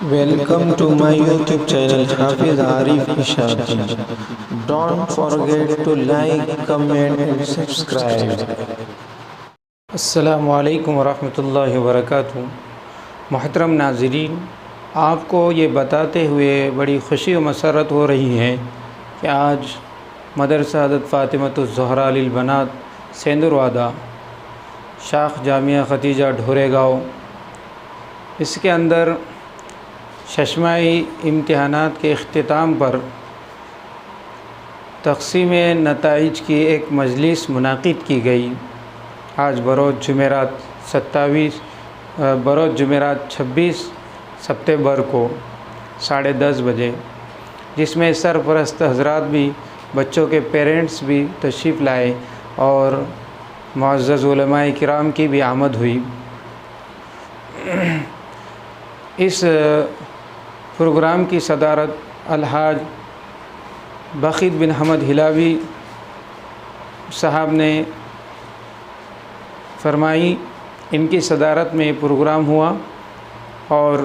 Welcome to my YouTube channel Hafiz Arif Ishaqi. Don't forget to like, comment and subscribe. السلام علیکم ورحمۃ اللہ وبرکاتہ۔ محترم ناظرین، آپ کو یہ بتاتے ہوئے بڑی خوشی و مسرت ہو رہی ہے کہ آج مدرسہ حضرت فاطمۃ الزہراء للبنات سیندروادہ شاخ جامعہ ختیجہ ڈھورے گاؤں، اس کے اندر ششماہی امتحانات کے اختتام پر تقسیم نتائج کی ایک مجلس منعقد کی گئی۔ آج بروز جمعرات 26 ستمبر کو 10:30 بجے، جس میں سرپرست حضرات بھی، بچوں کے پیرنٹس بھی تشریف لائے اور معزز علماء کرام کی بھی آمد ہوئی۔ اس پروگرام کی صدارت الحاج بخیت بن حمد ہلاوی صاحب نے فرمائی۔ ان کی صدارت میں پروگرام ہوا اور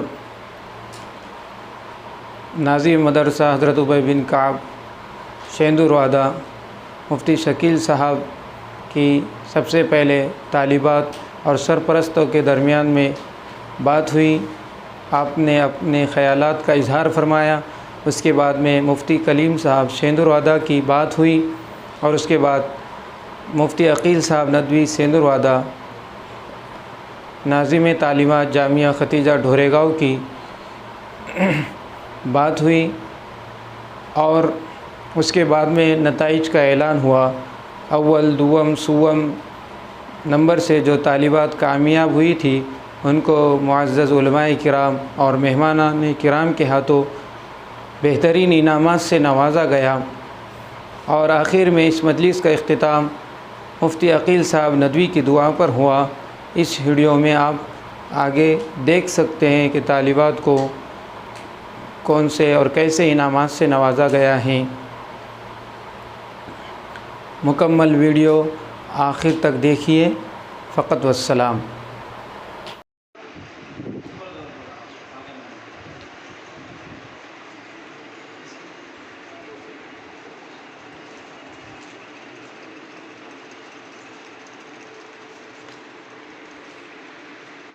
ناظم مدرسہ حضرت ابی بن کعب سیندروادہ مفتی شکیل صاحب کی سب سے پہلے طالبات اور سرپرستوں کے درمیان میں بات ہوئی۔ آپ نے اپنے خیالات کا اظہار فرمایا۔ اس کے بعد میں مفتی کلیم صاحب سیندروادہ کی بات ہوئی اور اس کے بعد مفتی عقیل صاحب ندوی سیندروادہ ناظم تعلیمات جامعہ ختیجہ ڈھورے گاؤں کی بات ہوئی اور اس کے بعد میں نتائج کا اعلان ہوا۔ اول، دوم، سوم نمبر سے جو طالبات کامیاب ہوئی تھی ان کو معزز علماء کرام اور مہمانان کرام کے ہاتھوں بہترین انعامات سے نوازا گیا، اور آخر میں اس مجلس کا اختتام مفتی عقیل صاحب ندوی کی دعا پر ہوا۔ اس ویڈیو میں آپ آگے دیکھ سکتے ہیں کہ طالبات کو کون سے اور کیسے انعامات سے نوازا گیا ہے۔ مکمل ویڈیو آخر تک دیکھیے۔ فقط والسلام۔